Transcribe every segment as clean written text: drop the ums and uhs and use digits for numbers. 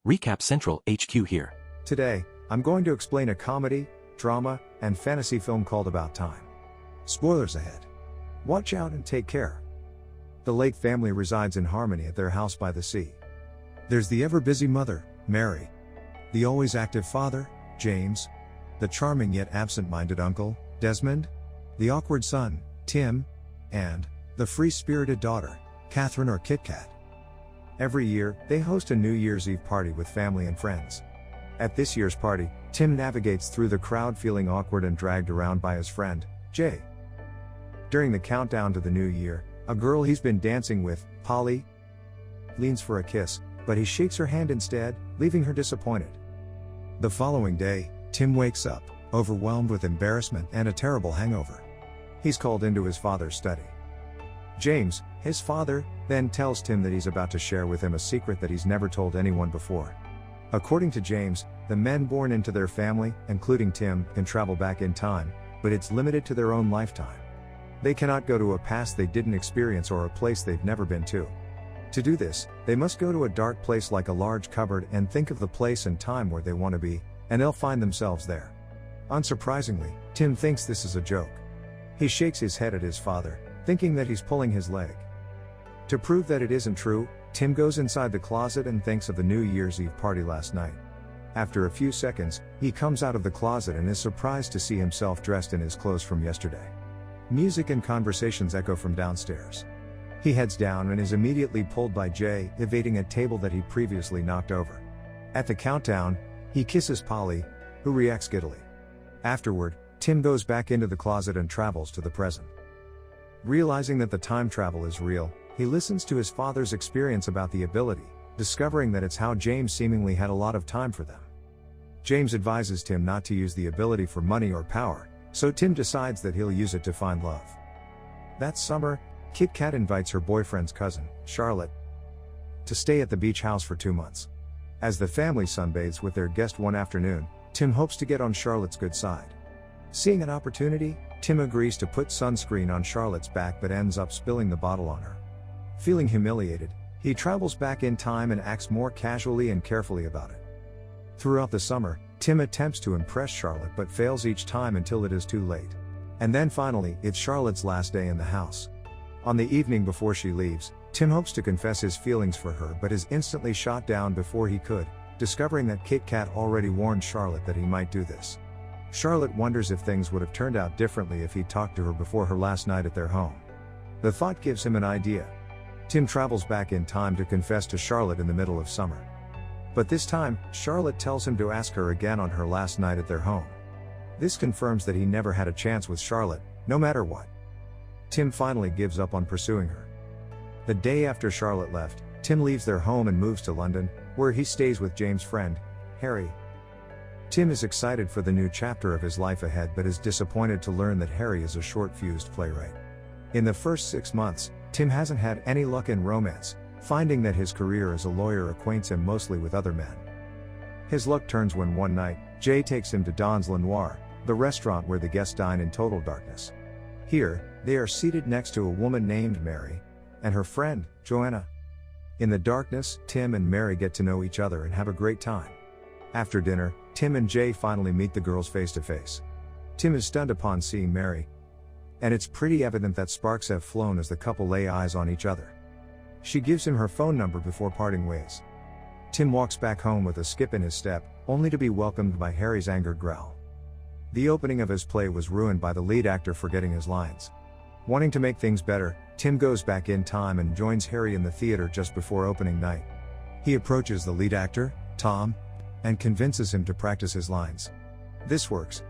Recap Central HQ here. Today, I'm going to explain a comedy, drama, and fantasy film called About Time. Spoilers ahead. Watch out and take care. The Lake family resides in harmony at their house by the sea. There's the ever-busy mother, Mary. The always active father, James. The charming yet absent-minded uncle, Desmond. The awkward son, Tim. And the free-spirited daughter, Catherine or Kit Kat. Every year, they host a New Year's Eve party with family and friends. At this year's party, Tim navigates through the crowd feeling awkward and dragged around by his friend, Jay. During the countdown to the new year, a girl he's been dancing with, Polly, leans for a kiss, but he shakes her hand instead, leaving her disappointed. The following day, Tim wakes up, overwhelmed with embarrassment and a terrible hangover. He's called into his father's study. James, his father, then tells Tim that he's about to share with him a secret that he's never told anyone before. According to James, the men born into their family, including Tim, can travel back in time, but it's limited to their own lifetime. They cannot go to a past they didn't experience or a place they've never been to. To do this, they must go to a dark place like a large cupboard and think of the place and time where they want to be, and they'll find themselves there. Unsurprisingly, Tim thinks this is a joke. He shakes his head at his father, thinking that he's pulling his leg. To prove that it isn't true, Tim goes inside the closet and thinks of the New Year's Eve party last night. After a few seconds, he comes out of the closet and is surprised to see himself dressed in his clothes from yesterday. Music and conversations echo from downstairs. He heads down and is immediately pulled by Jay, evading a table that he previously knocked over. At the countdown, he kisses Polly, who reacts giddily. Afterward, Tim goes back into the closet and travels to the present. Realizing that the time travel is real, he listens to his father's experience about the ability, discovering that it's how James seemingly had a lot of time for them. James advises Tim not to use the ability for money or power, so Tim decides that he'll use it to find love. That summer, Kit Kat invites her boyfriend's cousin, Charlotte, to stay at the beach house for 2 months. As the family sunbathes with their guest one afternoon, Tim hopes to get on Charlotte's good side. Seeing an opportunity, Tim agrees to put sunscreen on Charlotte's back but ends up spilling the bottle on her. Feeling humiliated, he travels back in time and acts more casually and carefully about it. Throughout the summer, Tim attempts to impress Charlotte but fails each time until it is too late. And then finally, it's Charlotte's last day in the house. On the evening before she leaves, Tim hopes to confess his feelings for her but is instantly shot down before he could, discovering that Kit Kat already warned Charlotte that he might do this. Charlotte wonders if things would have turned out differently if he'd talked to her before her last night at their home. The thought gives him an idea. Tim travels back in time to confess to Charlotte in the middle of summer. But this time, Charlotte tells him to ask her again on her last night at their home. This confirms that he never had a chance with Charlotte, no matter what. Tim finally gives up on pursuing her. The day after Charlotte left, Tim leaves their home and moves to London, where he stays with James' friend, Harry. Tim is excited for the new chapter of his life ahead but is disappointed to learn that Harry is a short-fused playwright. In the first 6 months, Tim hasn't had any luck in romance, finding that his career as a lawyer acquaints him mostly with other men. His luck turns when one night, Jay takes him to Don's Le Noir, the restaurant where the guests dine in total darkness. Here, they are seated next to a woman named Mary, and her friend, Joanna. In the darkness, Tim and Mary get to know each other and have a great time. After dinner, Tim and Jay finally meet the girls face to face. Tim is stunned upon seeing Mary, and it's pretty evident that sparks have flown as the couple lay eyes on each other. She gives him her phone number before parting ways. Tim walks back home with a skip in his step, only to be welcomed by Harry's angered growl. The opening of his play was ruined by the lead actor forgetting his lines. Wanting to make things better, Tim goes back in time and joins Harry in the theater just before opening night. He approaches the lead actor, Tom, and convinces him to practice his lines. This works.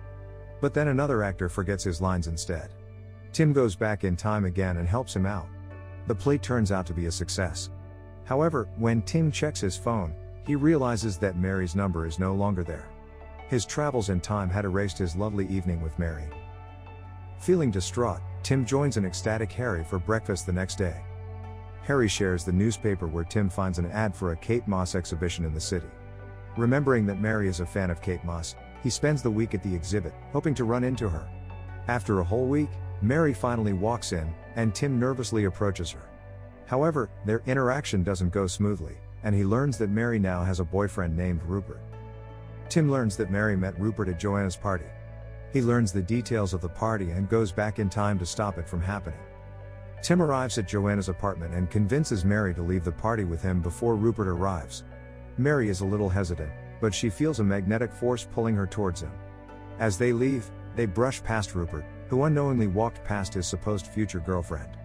But then another actor forgets his lines instead. Tim goes back in time again and helps him out. The play turns out to be a success. However, when Tim checks his phone, he realizes that Mary's number is no longer there. His travels in time had erased his lovely evening with Mary. Feeling distraught, Tim joins an ecstatic Harry for breakfast the next day. Harry shares the newspaper where Tim finds an ad for a Kate Moss exhibition in the city. Remembering that Mary is a fan of Kate Moss, he spends the week at the exhibit, hoping to run into her. After a whole week, Mary finally walks in, and Tim nervously approaches her. However, their interaction doesn't go smoothly, and he learns that Mary now has a boyfriend named Rupert. Tim learns that Mary met Rupert at Joanna's party. He learns the details of the party and goes back in time to stop it from happening. Tim arrives at Joanna's apartment and convinces Mary to leave the party with him before Rupert arrives. Mary is a little hesitant, but she feels a magnetic force pulling her towards him. As they leave, they brush past Rupert, who unknowingly walked past his supposed future girlfriend.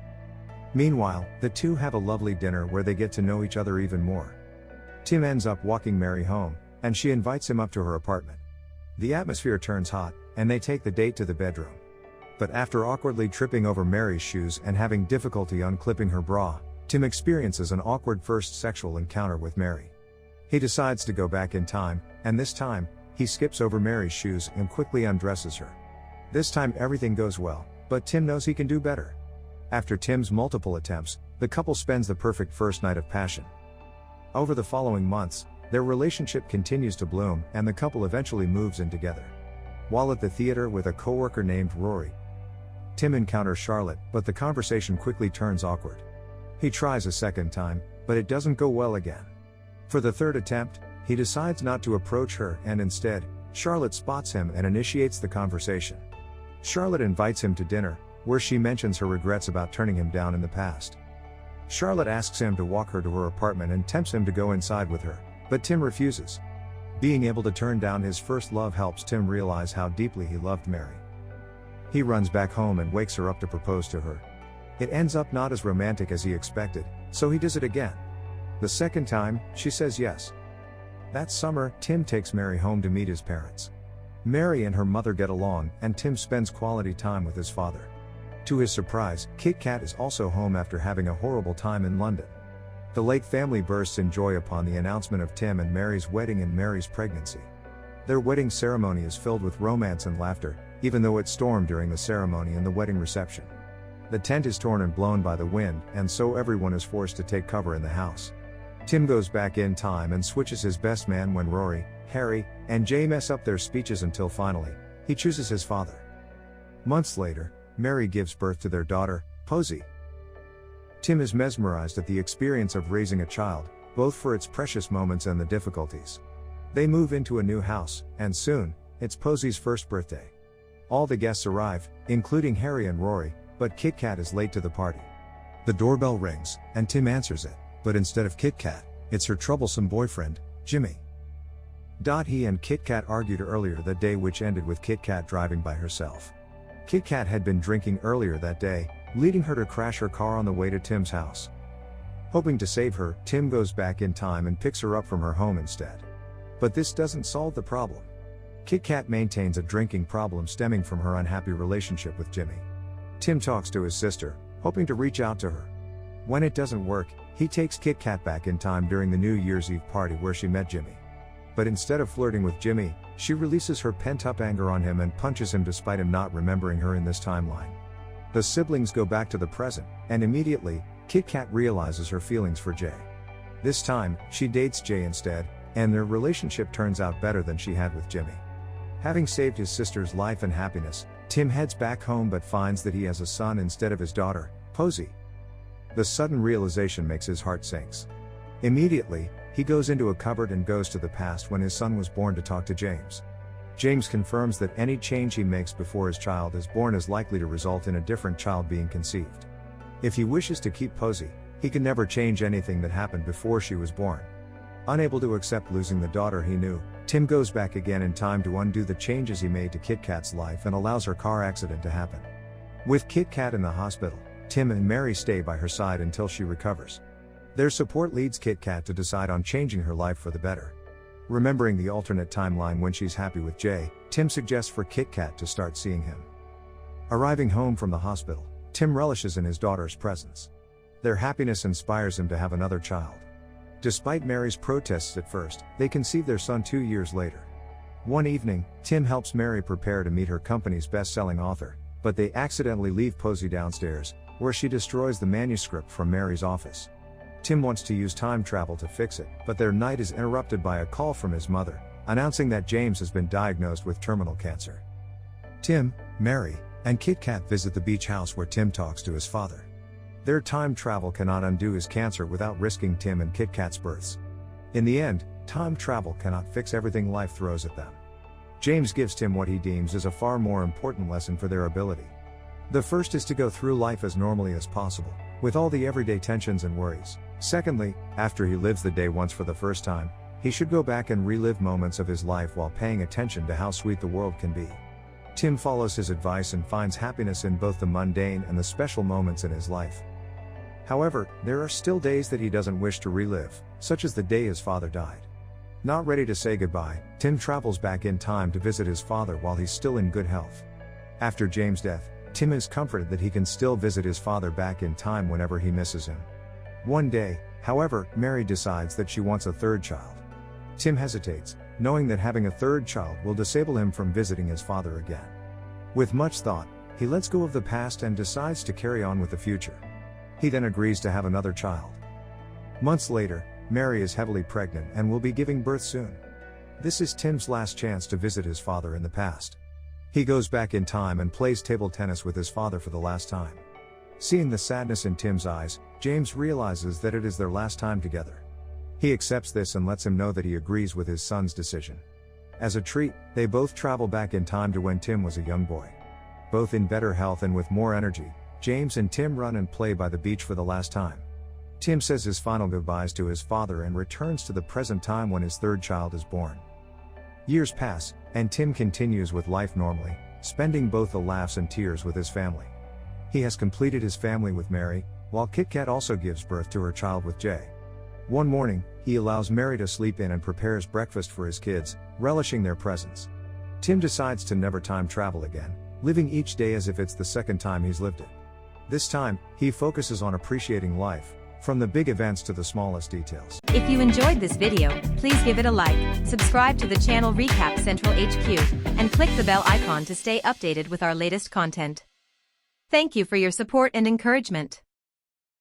Meanwhile, the two have a lovely dinner where they get to know each other even more. Tim ends up walking Mary home, and she invites him up to her apartment. The atmosphere turns hot, and they take the date to the bedroom. But after awkwardly tripping over Mary's shoes and having difficulty unclipping her bra, Tim experiences an awkward first sexual encounter with Mary. He decides to go back in time, and this time, he skips over Mary's shoes and quickly undresses her. This time everything goes well, but Tim knows he can do better. After Tim's multiple attempts, the couple spends the perfect first night of passion. Over the following months, their relationship continues to bloom, and the couple eventually moves in together. While at the theater with a coworker named Rory, Tim encounters Charlotte, but the conversation quickly turns awkward. He tries a second time, but it doesn't go well again. For the third attempt, he decides not to approach her, and instead, Charlotte spots him and initiates the conversation. Charlotte invites him to dinner, where she mentions her regrets about turning him down in the past. Charlotte asks him to walk her to her apartment and tempts him to go inside with her, but Tim refuses. Being able to turn down his first love helps Tim realize how deeply he loved Mary. He runs back home and wakes her up to propose to her. It ends up not as romantic as he expected, so he does it again. The second time, she says yes. That summer, Tim takes Mary home to meet his parents. Mary and her mother get along, and Tim spends quality time with his father. To his surprise, Kit Kat is also home after having a horrible time in London. The Lake family bursts in joy upon the announcement of Tim and Mary's wedding and Mary's pregnancy. Their wedding ceremony is filled with romance and laughter, even though it stormed during the ceremony and the wedding reception. The tent is torn and blown by the wind, and so everyone is forced to take cover in the house. Tim goes back in time and switches his best man when Rory, Harry, and Jay mess up their speeches until finally, he chooses his father. Months later, Mary gives birth to their daughter, Posey. Tim is mesmerized at the experience of raising a child, both for its precious moments and the difficulties. They move into a new house, and soon, it's Posey's first birthday. All the guests arrive, including Harry and Rory, but Kit Kat is late to the party. The doorbell rings, and Tim answers it, but instead of Kit Kat, it's her troublesome boyfriend, Jimmy. He and Kit Kat argued earlier that day, which ended with Kit Kat driving by herself. Kit Kat had been drinking earlier that day, leading her to crash her car on the way to Tim's house. Hoping to save her, Tim goes back in time and picks her up from her home instead. But this doesn't solve the problem. Kit Kat maintains a drinking problem stemming from her unhappy relationship with Jimmy. Tim talks to his sister, hoping to reach out to her. When it doesn't work, he takes Kit Kat back in time during the New Year's Eve party where she met Jimmy. But instead of flirting with Jimmy, she releases her pent-up anger on him and punches him despite him not remembering her in this timeline. The siblings go back to the present, and immediately, Kit Kat realizes her feelings for Jay. This time, she dates Jay instead, and their relationship turns out better than she had with Jimmy. Having saved his sister's life and happiness, Tim heads back home but finds that he has a son instead of his daughter, Posey. The sudden realization makes his heart sinks. Immediately, he goes into a cupboard and goes to the past when his son was born to talk to James. James confirms that any change he makes before his child is born is likely to result in a different child being conceived. If he wishes to keep Posey, he can never change anything that happened before she was born. Unable to accept losing the daughter he knew, Tim goes back again in time to undo the changes he made to Kit Kat's life and allows her car accident to happen. With Kit Kat in the hospital, Tim and Mary stay by her side until she recovers. Their support leads Kit Kat to decide on changing her life for the better. Remembering the alternate timeline when she's happy with Jay, Tim suggests for Kit Kat to start seeing him. Arriving home from the hospital, Tim relishes in his daughter's presence. Their happiness inspires him to have another child. Despite Mary's protests at first, they conceive their son 2 years later. One evening, Tim helps Mary prepare to meet her company's best-selling author, but they accidentally leave Posey downstairs, where she destroys the manuscript from Mary's office. Tim wants to use time travel to fix it, but their night is interrupted by a call from his mother, announcing that James has been diagnosed with terminal cancer. Tim, Mary, and Kit Kat visit the beach house where Tim talks to his father. Their time travel cannot undo his cancer without risking Tim and Kit Kat's births. In the end, time travel cannot fix everything life throws at them. James gives Tim what he deems is a far more important lesson for their ability. The first is to go through life as normally as possible, with all the everyday tensions and worries. Secondly, after he lives the day once for the first time, he should go back and relive moments of his life while paying attention to how sweet the world can be. Tim follows his advice and finds happiness in both the mundane and the special moments in his life. However, there are still days that he doesn't wish to relive, such as the day his father died. Not ready to say goodbye, Tim travels back in time to visit his father while he's still in good health. After James' death, Tim is comforted that he can still visit his father back in time whenever he misses him. One day, however, Mary decides that she wants a third child. Tim hesitates, knowing that having a third child will disable him from visiting his father again. With much thought, he lets go of the past and decides to carry on with the future. He then agrees to have another child. Months later, Mary is heavily pregnant and will be giving birth soon. This is Tim's last chance to visit his father in the past. He goes back in time and plays table tennis with his father for the last time. Seeing the sadness in Tim's eyes, James realizes that it is their last time together. He accepts this and lets him know that he agrees with his son's decision. As a treat, they both travel back in time to when Tim was a young boy. Both in better health and with more energy, James and Tim run and play by the beach for the last time. Tim says his final goodbyes to his father and returns to the present time when his third child is born. Years pass, and Tim continues with life normally, spending both the laughs and tears with his family. He has completed his family with Mary, while Kit Kat also gives birth to her child with Jay. One morning, he allows Mary to sleep in and prepares breakfast for his kids, relishing their presence. Tim decides to never time travel again, living each day as if it's the second time he's lived it. This time, he focuses on appreciating life, from the big events to the smallest details. If you enjoyed this video, please give it a like, subscribe to the channel Recap Central HQ, and click the bell icon to stay updated with our latest content. Thank you for your support and encouragement.